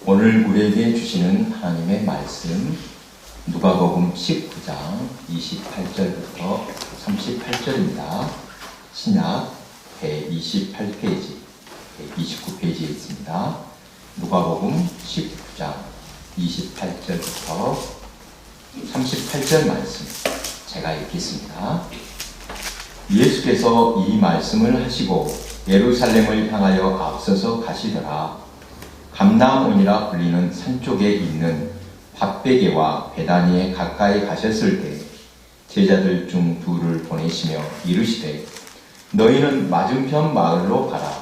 오늘 우리에게 주시는 하나님의 말씀 누가복음 19장 28절부터 38절입니다. 신약 128페이지, 129페이지에 있습니다. 누가복음 19장 28절부터 38절 말씀 제가 읽겠습니다. 예수께서 이 말씀을 하시고 예루살렘을 향하여 앞서서 가시더라. 감람온이라 불리는 산 쪽에 있는 밧베게와 베다니에 가까이 가셨을 때 제자들 중 둘을 보내시며 이르시되 너희는 맞은편 마을로 가라.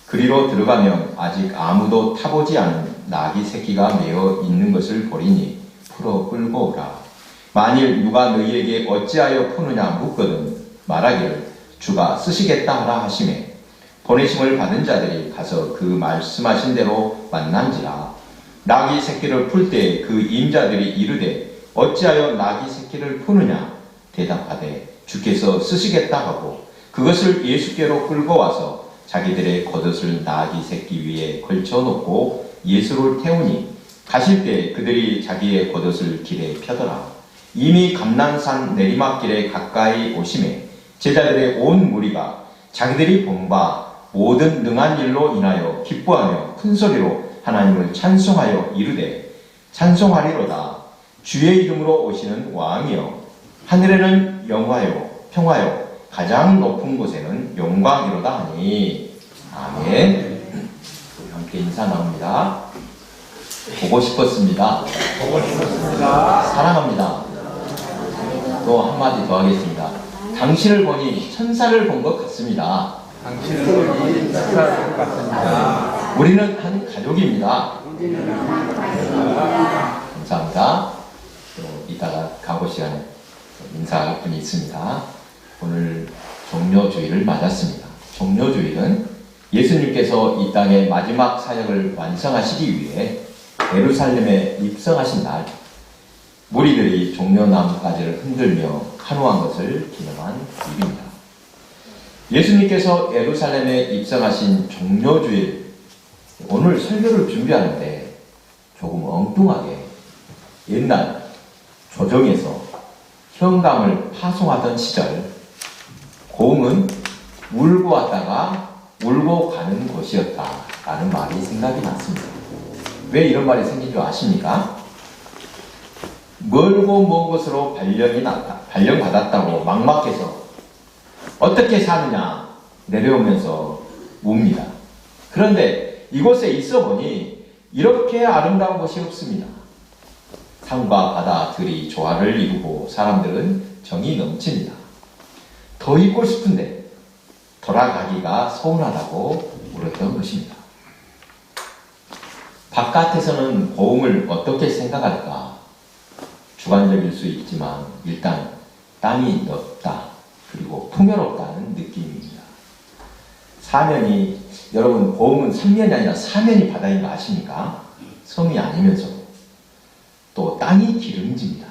그리로 들어가면 아직 아무도 타보지 않은 나귀 새끼가 매어 있는 것을 보리니 풀어 끌고 오라. 만일 누가 너희에게 어찌하여 푸느냐 묻거든 말하기를 주가 쓰시겠다 하라 하시매 보내심을 받은 자들이 가서 그 말씀하신 대로 만난지라. 나귀 새끼를 풀 때 그 임자들이 이르되 어찌하여 나귀 새끼를 푸느냐 대답하되 주께서 쓰시겠다 하고 그것을 예수께로 끌고 와서 자기들의 겉옷을 나귀 새끼 위에 걸쳐놓고 예수를 태우니 가실 때 그들이 자기의 겉옷을 길에 펴더라. 이미 감난산 내리막길에 가까이 오심에 제자들의 온 무리가 자기들이 본 바 모든 능한 일로 인하여 기뻐하며 큰 소리로 하나님을 찬송하여 이르되 찬송하리로다. 주의 이름으로 오시는 왕이여 하늘에는 영화요 평화요 가장 높은 곳에는 영광이로다 하니 아멘. 우리 함께 인사 나옵니다. 보고 싶었습니다. 사랑합니다. 또 한마디 더 하겠습니다. 당신을 보니 천사를 본 것 같습니다. 당신은 보니 천사를 본 것 같습니다. 우리는 한 가족입니다. 감사합니다. 또 이따가 가고 시간에 인사할 분이 있습니다. 오늘 종료주일을 맞았습니다. 종료주일은 예수님께서 이 땅의 마지막 사역을 완성하시기 위해 예루살렘에 입성하신 날, 무리들이 종려나무가지를 흔들며 환호한 것을 기념한 일입니다. 예수님께서 예루살렘에 입성하신 종료주일, 오늘 설교를 준비하는데 조금 엉뚱하게 옛날 조정에서 현감을 파송하던 시절 고흥은 울고 왔다가 울고 가는 곳이었다라는 말이 생각이 났습니다. 왜 이런 말이 생긴 줄 아십니까? 멀고 먼 곳으로 발령받았다고 막막해서 어떻게 사느냐 내려오면서 웁니다. 그런데 이곳에 있어 보니 이렇게 아름다운 곳이 없습니다. 산과 바다 들이 조화를 이루고 사람들은 정이 넘칩니다. 더 있고 싶은데 돌아가기가 서운하다고 물었던 것입니다. 바깥에서는 고흥을 어떻게 생각할까? 주관적일 수 있지만 일단 땅이 넓다 그리고 풍요롭다는 느낌입니다. 사면이, 여러분 고흥은 3면이 아니라 4면이 바다인 거 아십니까? 섬이 아니면서도 또 땅이 기름집니다.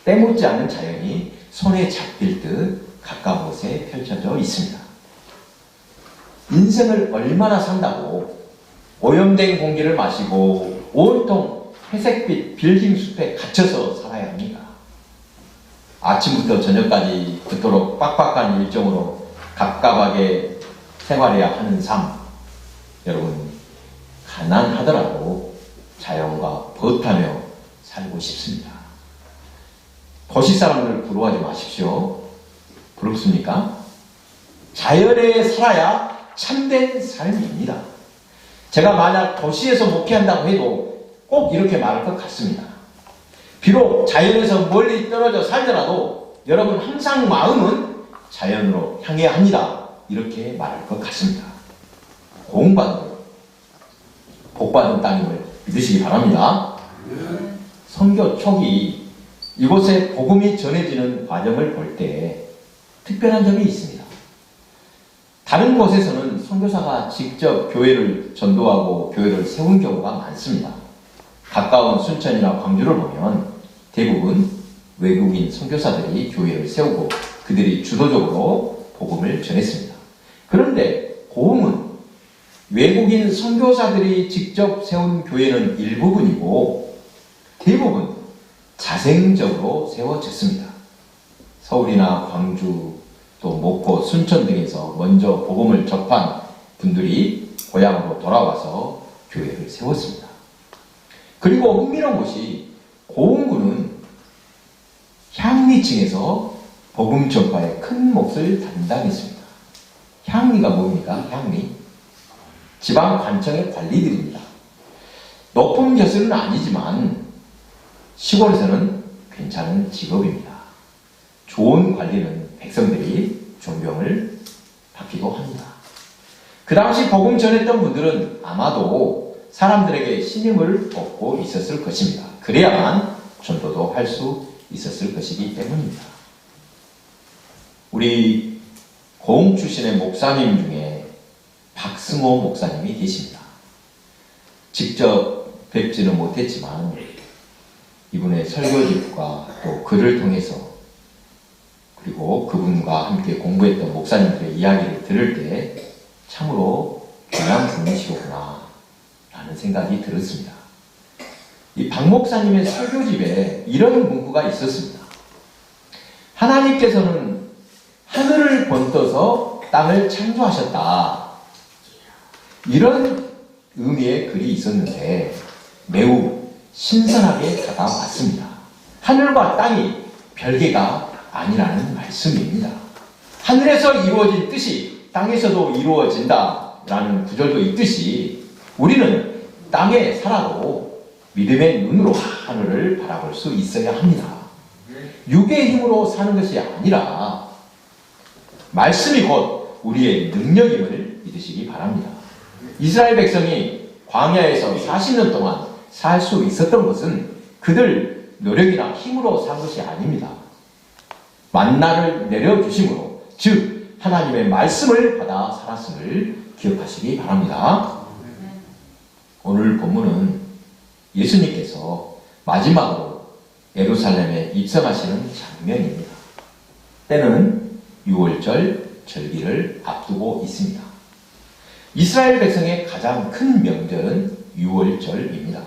때묻지 않은 자연이 손에 잡힐 듯 가까운 곳에 펼쳐져 있습니다. 인생을 얼마나 산다고 오염된 공기를 마시고 온통 회색빛 빌딩 숲에 갇혀서 살아야 합니까? 아침부터 저녁까지 그토록 빡빡한 일정으로 갑갑하게 생활해야 하는 삶, 여러분 가난하더라도 자연과 벗하며 살고 싶습니다. 도시 사람들 부러워하지 마십시오. 부럽습니까? 자연에 살아야 참된 삶입니다. 제가 만약 도시에서 목회한다고 해도 꼭 이렇게 말할 것 같습니다. 비록 자연에서 멀리 떨어져 살더라도 여러분 항상 마음은 자연으로 향해야 합니다. 이렇게 말할 것 같습니다. 공부받은 복받은 땅임을 믿으시기 바랍니다. 선교 초기 이곳에 복음이 전해지는 과정을 볼 때 특별한 점이 있습니다. 다른 곳에서는 선교사가 직접 교회를 전도하고 교회를 세운 경우가 많습니다. 가까운 순천이나 광주를 보면 대부분 외국인 선교사들이 교회를 세우고 그들이 주도적으로 복음을 전했습니다. 그런데 고흥은 외국인 선교사들이 직접 세운 교회는 일부분이고 대부분 자생적으로 세워졌습니다. 서울이나 광주, 또 목포, 순천 등에서 먼저 복음을 접한 분들이 고향으로 돌아와서 교회를 세웠습니다. 그리고 흥미로운 것이 고흥군은 향리층에서 복음 전파에 큰 몫을 담당했습니다. 향리가 뭡니까? 향리. 지방 관청의 관리들입니다. 높은 벼슬은 아니지만 시골에서는 괜찮은 직업입니다. 좋은 관리는 백성들이 존경을 받기도 합니다. 그 당시 복음 전했던 분들은 아마도 사람들에게 신임을 얻고 있었을 것입니다. 그래야만 전도도 할 수 있었을 것이기 때문입니다. 우리 고흥 출신의 목사님 중에 박승호 목사님이 계십니다. 직접 뵙지는 못했지만 이분의 설교집과 또 글을 통해서 그리고 그분과 함께 공부했던 목사님들의 이야기를 들을 때 참으로 귀한 분이시구나 라는 생각이 들었습니다. 이 박 목사님의 설교집에 이런 문구가 있었습니다. 하나님께서는 하늘을 번떠서 땅을 창조하셨다. 이런 의미의 글이 있었는데 매우 신선하게 다가왔습니다. 하늘과 땅이 별개가 아니라는 말씀입니다. 하늘에서 이루어진 뜻이 땅에서도 이루어진다라는 구절도 있듯이 우리는 땅에 살아도 믿음의 눈으로 하늘을 바라볼 수 있어야 합니다. 육의 힘으로 사는 것이 아니라 말씀이 곧 우리의 능력임을 믿으시기 바랍니다. 이스라엘 백성이 광야에서 40년 동안 살 수 있었던 것은 그들 노력이나 힘으로 산 것이 아닙니다. 만나를 내려주심으로, 즉 하나님의 말씀을 받아 살았음을 기억하시기 바랍니다. 오늘 본문은 예수님께서 마지막으로 예루살렘에 입성하시는 장면입니다. 때는 6월절 절기를 앞두고 있습니다. 이스라엘 백성의 가장 큰 명절은 6월절입니다.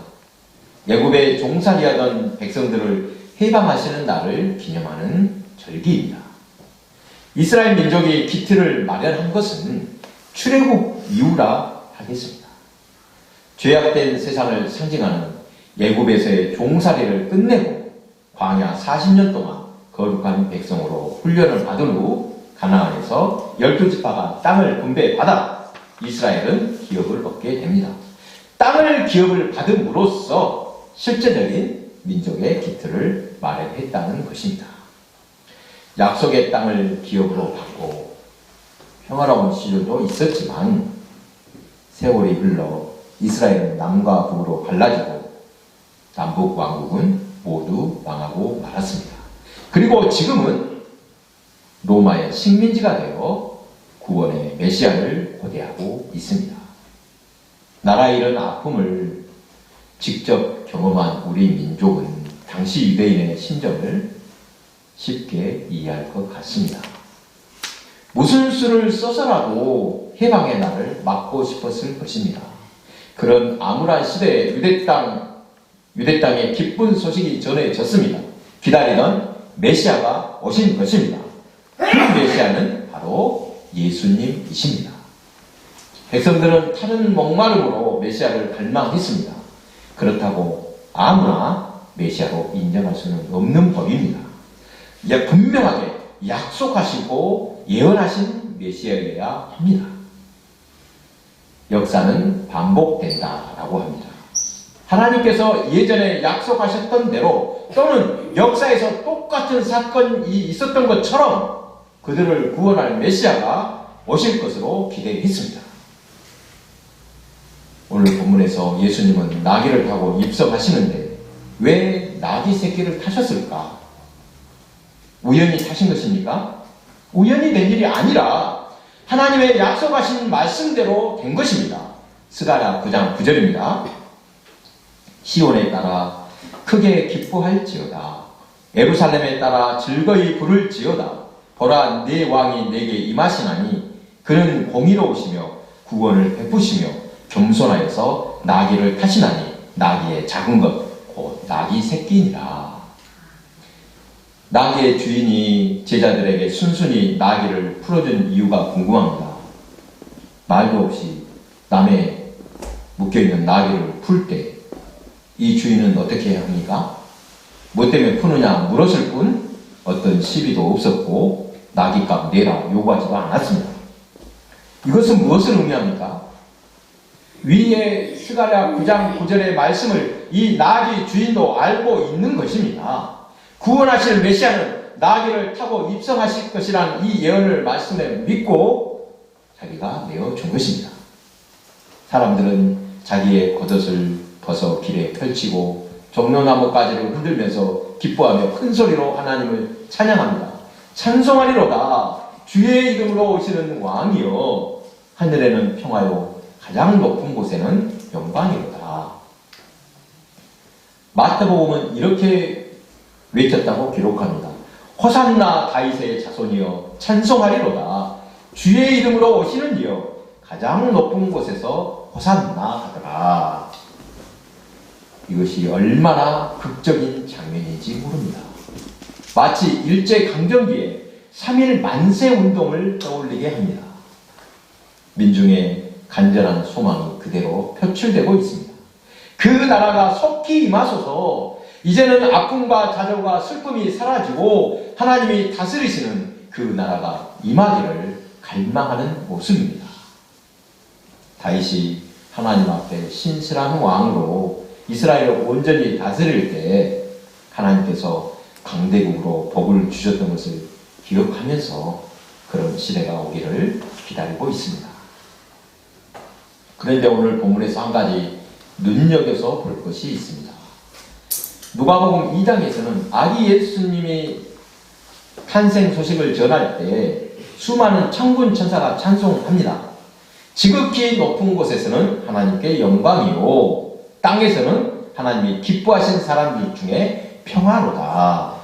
애굽에 종살이하던 백성들을 해방하시는 날을 기념하는 절기입니다. 이스라엘 민족이 기틀을 마련한 것은 출애굽 이후라 하겠습니다. 죄악된 세상을 상징하는 애굽에서의 종살이를 끝내고 광야 40년 동안 거룩한 백성으로 훈련을 받은 후 가나안에서 12지파가 땅을 분배받아 이스라엘은 기업을 얻게 됩니다. 땅을 기업을 받음으로써 실제적인 민족의 기틀을 마련했다는 것입니다. 약속의 땅을 기업으로 받고 평화로운 시절도 있었지만 세월이 흘러 이스라엘은 남과 북으로 갈라지고 남북 왕국은 모두 망하고 말았습니다. 그리고 지금은 로마의 식민지가 되어 구원의 메시아를 고대하고 있습니다. 나라의 이런 아픔을 직접 경험한 우리 민족은 당시 유대인의 심정을 쉽게 이해할 것 같습니다. 무슨 수를 써서라도 해방의 날을 막고 싶었을 것입니다. 그런 암울한 시대에 유대 땅에 기쁜 소식이 전해졌습니다. 기다리던 메시아가 오신 것입니다. 그 메시아는 바로 예수님이십니다. 백성들은 타는 목마름으로 메시아를 갈망했습니다. 그렇다고 아무나 메시아로 인정할 수는 없는 법입니다. 이제 분명하게 약속하시고 예언하신 메시아여야 합니다. 역사는 반복된다라고 합니다. 하나님께서 예전에 약속하셨던 대로 또는 역사에서 똑같은 사건이 있었던 것처럼 그들을 구원할 메시아가 오실 것으로 기대했습니다. 오늘 본문에서 예수님은 나귀를 타고 입성하시는데 왜 나귀 새끼를 타셨을까? 우연히 타신 것입니까? 우연히 된 일이 아니라 하나님의 약속하신 말씀대로 된 것입니다. 스가랴 9장 9절입니다. 시온에 따라 크게 기뻐할지어다. 예루살렘에 따라 즐거이 부를지어다. 보라, 내 왕이 내게 임하시나니 그는 공의로우시며 구원을 베푸시며 겸손하여서 나귀를 타시나니 나귀의 작은 것 곧 나귀 새끼니라. 나귀의 주인이 제자들에게 순순히 나귀를 풀어준 이유가 궁금합니다. 말도 없이 남의 묶여있는 나귀를 풀 때 이 주인은 어떻게 합니까? 뭐 때문에 푸느냐 물었을 뿐 어떤 시비도 없었고 나귀값 내라 요구하지도 않았습니다. 이것은 무엇을 의미합니까? 위에 스가랴 9장 9절의 말씀을 이 나귀 주인도 알고 있는 것입니다. 구원하실 메시아는 나귀를 타고 입성하실 것이라는 이 예언을 말씀에 믿고 자기가 내어준 것입니다. 사람들은 자기의 겉옷을 벗어 길에 펼치고 종려나무 가지를 흔들면서 기뻐하며 큰 소리로 하나님을 찬양합니다. 찬송하리로다. 주의 이름으로 오시는 왕이여. 하늘에는 평화요 가장 높은 곳에는 영광이로다. 마태복음은 이렇게 외쳤다고 기록합니다. 호산나 다윗의 자손이여 찬송하리로다. 주의 이름으로 오시는 이여 가장 높은 곳에서 호산나 하더라. 이것이 얼마나 극적인 장면인지 모릅니다. 마치 일제강점기에 3.1 만세 운동을 떠올리게 합니다. 민중의 간절한 소망이 그대로 표출되고 있습니다. 그 나라가 속히 임하소서. 이제는 아픔과 좌절과 슬픔이 사라지고 하나님이 다스리시는 그 나라가 임하기를 갈망하는 모습입니다. 다윗이 하나님 앞에 신실한 왕으로 이스라엘을 온전히 다스릴 때 하나님께서 강대국으로 복을 주셨던 것을 기억하면서 그런 시대가 오기를 기다리고 있습니다. 그런데 오늘 본문에서 한 가지 눈여겨서 볼 것이 있습니다. 누가복음 2장에서는 아기 예수님이 탄생 소식을 전할 때 수많은 천군 천사가 찬송합니다. 지극히 높은 곳에서는 하나님께 영광이요 땅에서는 하나님이 기뻐하신 사람들 중에 평화로다.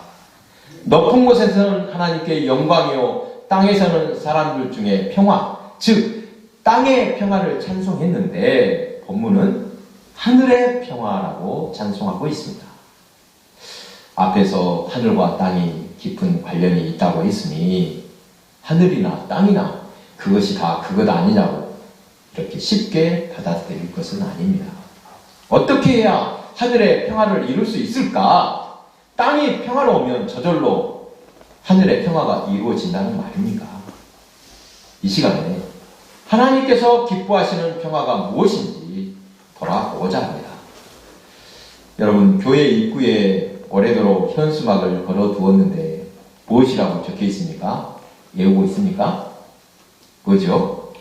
높은 곳에서는 하나님께 영광이요 땅에서는 사람들 중에 평화, 즉 땅의 평화를 찬송했는데 본문은 하늘의 평화라고 찬송하고 있습니다. 앞에서 하늘과 땅이 깊은 관련이 있다고 했으니 하늘이나 땅이나 그것이 다 그것 아니냐고 이렇게 쉽게 받아들일 것은 아닙니다. 어떻게 해야 하늘의 평화를 이룰 수 있을까? 땅이 평화로우면 저절로 하늘의 평화가 이루어진다는 말입니까? 이 시간에 하나님께서 기뻐하시는 평화가 무엇인지 돌아보고자 합니다. 여러분, 교회 입구에 오래도록 현수막을 걸어두었는데 무엇이라고 적혀 있습니까? 외우고 있습니까? 뭐죠?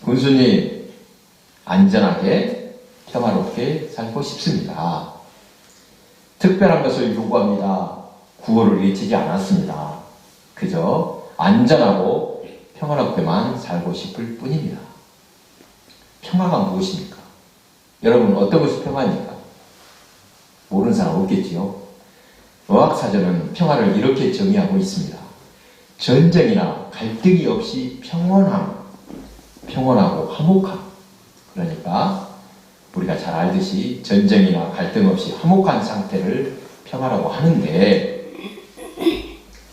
군수님, 안전하게 평화롭게 살고 싶습니다. 특별한 것을 요구합니다. 구호를 외치지 않았습니다. 그저 안전하고 평화롭게만 살고 싶을 뿐입니다. 평화가 무엇입니까? 여러분, 어떤 것이 평화입니까? 모르는 사람 없겠지요? 어학사전은 평화를 이렇게 정의하고 있습니다. 전쟁이나 갈등이 없이 평온하고 화목함. 그러니까 우리가 잘 알듯이 전쟁이나 갈등 없이 화목한 상태를 평화라고 하는데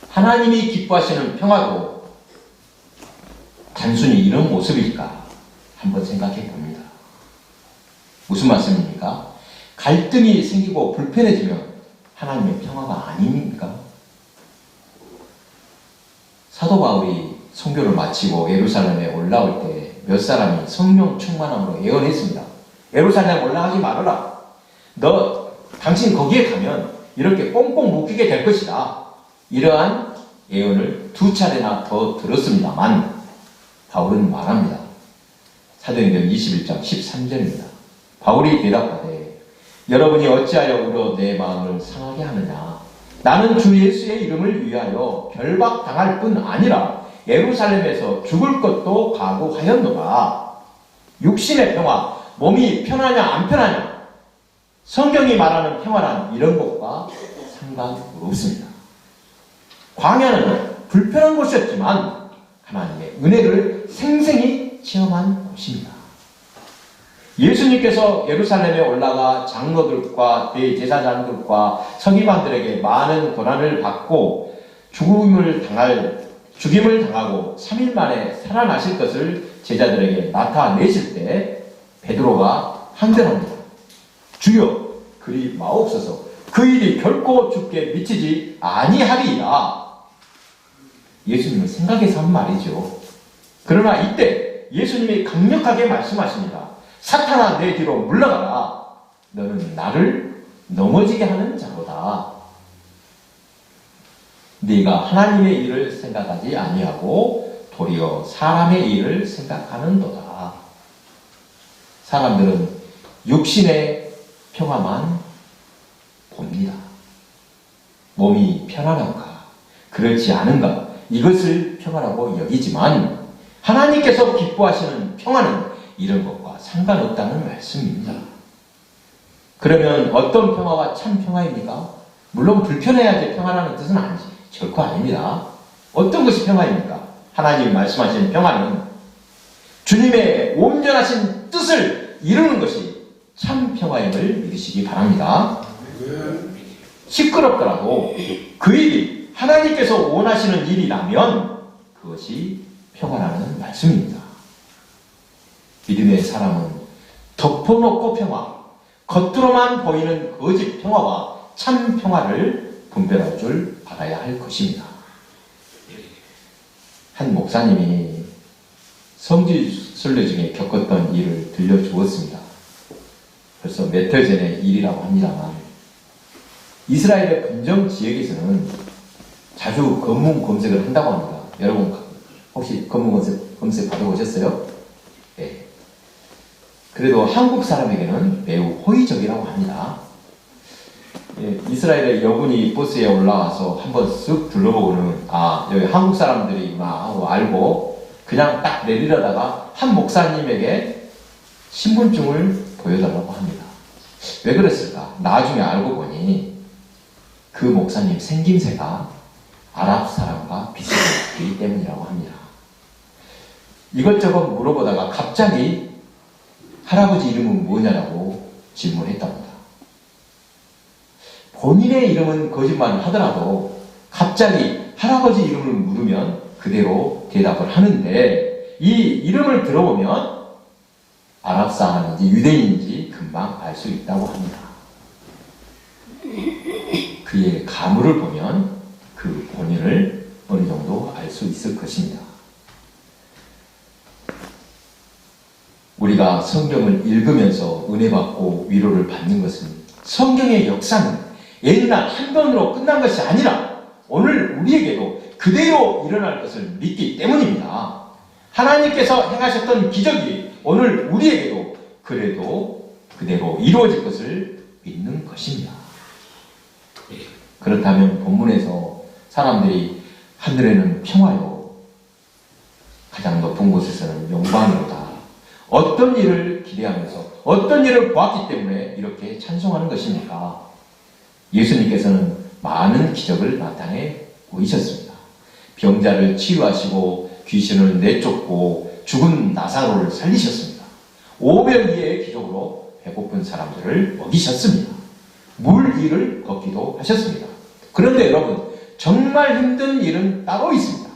하나님이 기뻐하시는 평화도 단순히 이런 모습일까? 한번 생각해 봅니다. 무슨 말씀입니까? 갈등이 생기고 불편해지면 하나님의 평화가 아닙니까? 사도 바울이 선교를 마치고 예루살렘에 올라올 때 몇 사람이 성령 충만함으로 예언했습니다. 예루살렘 올라가지 말아라. 당신 거기에 가면 이렇게 꽁꽁 묶이게 될 것이다. 이러한 예언을 2차례나 더 들었습니다만 바울은 말합니다. 사도행전 21장 13절입니다. 바울이 대답하되 여러분이 어찌하여 울어 내 마음을 상하게 하느냐. 나는 주 예수의 이름을 위하여 결박당할 뿐 아니라 예루살렘에서 죽을 것도 각오하였노라. 육신의 평화, 몸이 편하냐 안 편하냐, 성경이 말하는 평화란 이런 것과 상관없습니다. 광야는 불편한 곳이었지만 하나님의 은혜를 생생히 체험한 곳입니다. 예수님께서 예루살렘에 올라가 장로들과 대제사장들과 서기관들에게 많은 고난을 받고 죽임을 당하고 3일 만에 살아나실 것을 제자들에게 나타내실 때 베드로가 한결합니다. 주여, 그리 마옵소서. 그 일이 결코 주께 미치지 아니하리이다. 예수님은 생각해서 한 말이죠. 그러나 이때 예수님이 강력하게 말씀하십니다. 사탄아, 내 뒤로 물러가라. 너는 나를 넘어지게 하는 자로다. 네가 하나님의 일을 생각하지 아니하고 도리어 사람의 일을 생각하는도다. 사람들은 육신의 평화만 봅니다. 몸이 편안한가, 그렇지 않은가, 이것을 평화라고 여기지만 하나님께서 기뻐하시는 평화는 이런 것과 상관없다는 말씀입니다. 그러면 어떤 평화가 참 평화입니까? 물론 불편해야지 평화라는 뜻은 아니지, 결코 아닙니다. 어떤 것이 평화입니까? 하나님이 말씀하신 평화는 주님의 온전하신 뜻을 이루는 것이 참 평화임을 믿으시기 바랍니다. 시끄럽더라도 그 일이 하나님께서 원하시는 일이라면 그것이 평화라는 말씀입니다. 믿음의 사람은 덮어놓고 평화, 겉으로만 보이는 거짓 평화와 참 평화를 분별할 줄 알아야 할 것입니다. 한 목사님이 성지순례 중에 겪었던 일을 들려주었습니다. 벌써 몇 달 전의 일이라고 합니다만, 이스라엘의 분정 지역에서는 자주 검문 검색을 한다고 합니다. 여러분 혹시 검문 검색 받아보셨어요? 네. 그래도 한국 사람에게는 매우 호의적이라고 합니다. 예, 이스라엘의 여군이 버스에 올라와서 한번 쓱 둘러보고는 여기 한국 사람들이구나 하고 알고 그냥 딱 내리려다가 한 목사님에게 신분증을 보여달라고 합니다. 왜 그랬을까? 나중에 알고 보니 그 목사님 생김새가 아랍 사람과 비슷했기 때문이라고 합니다. 이것저것 물어보다가 갑자기 할아버지 이름은 뭐냐라고 질문했답니다. 본인의 이름은 거짓말을 하더라도 갑자기 할아버지 이름을 물으면 그대로 대답을 하는데 이 이름을 들어보면 아랍 사람인지 유대인인지 금방 알 수 있다고 합니다. 그의 가물을 보면 그 본인을 어느 정도 알 수 있을 것입니다. 우리가 성경을 읽으면서 은혜 받고 위로를 받는 것은 성경의 역사는 옛날 한 번으로 끝난 것이 아니라 오늘 우리에게도 그대로 일어날 것을 믿기 때문입니다. 하나님께서 행하셨던 기적이 오늘 우리에게도 그대로 이루어질 것을 믿는 것입니다. 그렇다면 본문에서 사람들이 하늘에는 평화요, 가장 높은 곳에서는 영광이로다. 어떤 일을 기대하면서 어떤 일을 보았기 때문에 이렇게 찬송하는 것입니까? 예수님께서는 많은 기적을 나타내 보이셨습니다. 병자를 치유하시고 귀신을 내쫓고 죽은 나사로를 살리셨습니다. 500여의 기적으로 배고픈 사람들을 먹이셨습니다. 물 위를 걷기도 하셨습니다. 그런데 여러분, 정말 힘든 일은 따로 있습니다.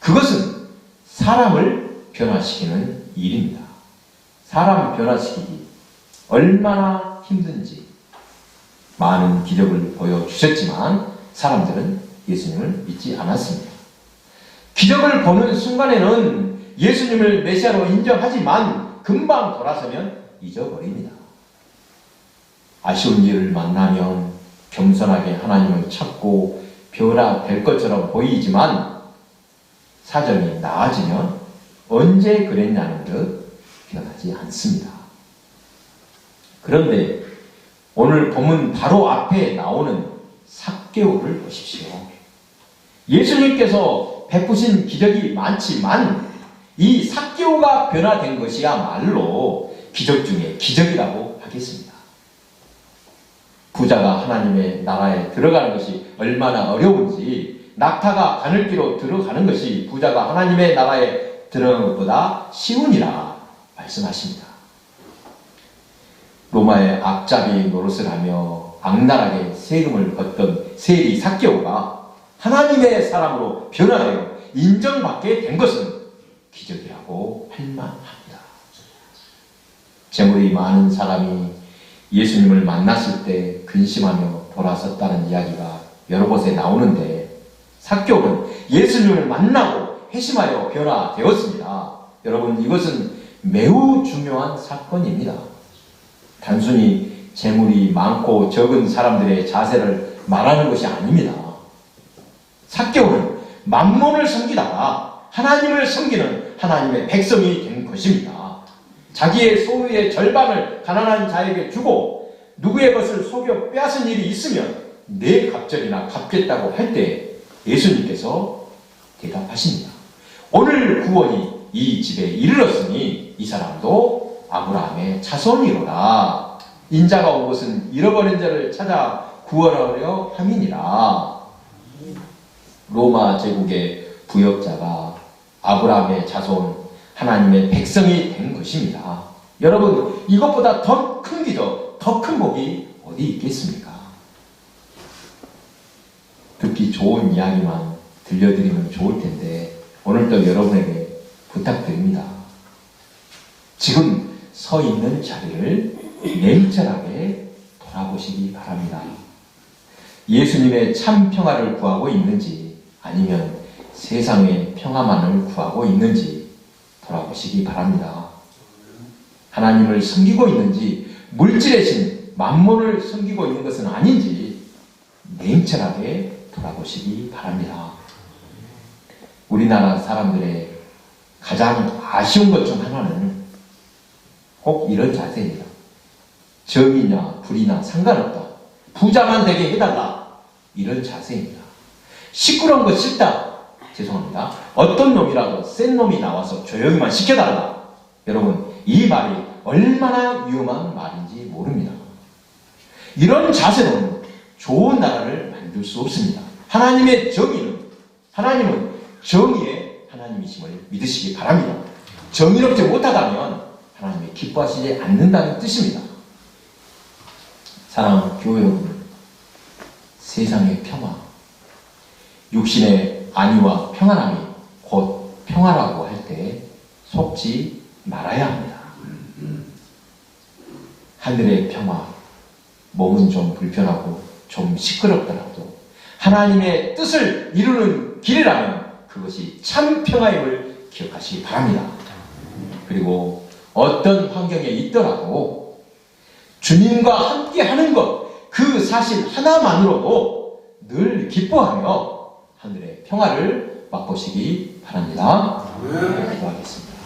그것은 사람을 변화시키는 일입니다. 사람 변화시키기 얼마나 힘든지 많은 기적을 보여주셨지만 사람들은 예수님을 믿지 않았습니다. 기적을 보는 순간에는 예수님을 메시아로 인정하지만 금방 돌아서면 잊어버립니다. 아쉬운 일을 만나면 겸손하게 하나님을 찾고 변화될 것처럼 보이지만 사정이 나아지면 언제 그랬냐는 듯 변하지 않습니다. 그런데 오늘 본문 바로 앞에 나오는 삭개오를 보십시오. 예수님께서 베푸신 기적이 많지만 이 삭개오가 변화된 것이야말로 기적 중에 기적이라고 하겠습니다. 부자가 하나님의 나라에 들어가는 것이 얼마나 어려운지, 낙타가 바늘기로 들어가는 것이 부자가 하나님의 나라에 들어가는 것보다 쉬우니라 말씀하십니다. 로마의 앞잡이 노릇을 하며 악랄하게 세금을 걷던 세리 삭개오가 하나님의 사람으로 변화되어 인정받게 된 것은 기적이라고 할 만합니다. 재물이 많은 사람이 예수님을 만났을 때 근심하며 돌아섰다는 이야기가 여러 곳에 나오는데 삭개오는 예수님을 만나고 회심하여 변화되었습니다. 여러분, 이것은 매우 중요한 사건입니다. 단순히 재물이 많고 적은 사람들의 자세를 말하는 것이 아닙니다. 삭개오는 만몬을 섬기다가 하나님을 섬기는 하나님의 백성이 된 것입니다. 자기의 소유의 절반을 가난한 자에게 주고 누구의 것을 속여 빼앗은 일이 있으면 내 갑절이나 갚겠다고 할 때 예수님께서 대답하십니다. 오늘 구원이 이 집에 이르렀으니 이 사람도 아브라함의 자손이로라. 인자가 온 것은 잃어버린 자를 찾아 구원하려 함이니라. 로마 제국의 부역자가 아브라함의 자손, 하나님의 백성이 된 것입니다. 여러분, 이것보다 더 큰 기적, 더 큰 복이 어디 있겠습니까? 듣기 좋은 이야기만 들려드리면 좋을 텐데 오늘도 여러분에게 부탁드립니다. 지금 서 있는 자리를 냉철하게 돌아보시기 바랍니다. 예수님의 참 평화를 구하고 있는지 아니면 세상의 평화만을 구하고 있는지 돌아보시기 바랍니다. 하나님을 섬기고 있는지 물질의 신 만몬을 섬기고 있는 것은 아닌지 냉철하게 돌아보시기 바랍니다. 우리나라 사람들의 가장 아쉬운 것 중 하나는 꼭 이런 자세입니다. 정이냐 불이나 상관없다. 부자만 되게 해달라. 이런 자세입니다. 시끄러운 거 싫다. 죄송합니다. 어떤 놈이라도 센 놈이 나와서 조용히만 시켜달라. 여러분, 이 말이 얼마나 위험한 말인지 모릅니다. 이런 자세로는 좋은 나라를 만들 수 없습니다. 하나님은 정의의 하나님이심을 믿으시기 바랍니다. 정의롭지 못하다면 하나님이 기뻐하시지 않는다는 뜻입니다. 사랑하는 교회 여러분, 세상의 평화, 육신의 안위와 평안함이 곧 평화라고 할 때 속지 말아야 합니다. 하늘의 평화, 몸은 좀 불편하고 좀 시끄럽더라도 하나님의 뜻을 이루는 길이라면 그것이 참 평화임을 기억하시기 바랍니다. 그리고 어떤 환경에 있더라도 주님과 함께 하는 것, 그 사실 하나만으로도 늘 기뻐하며 하늘의 평화를 맛보시기 바랍니다. 기도하겠습니다.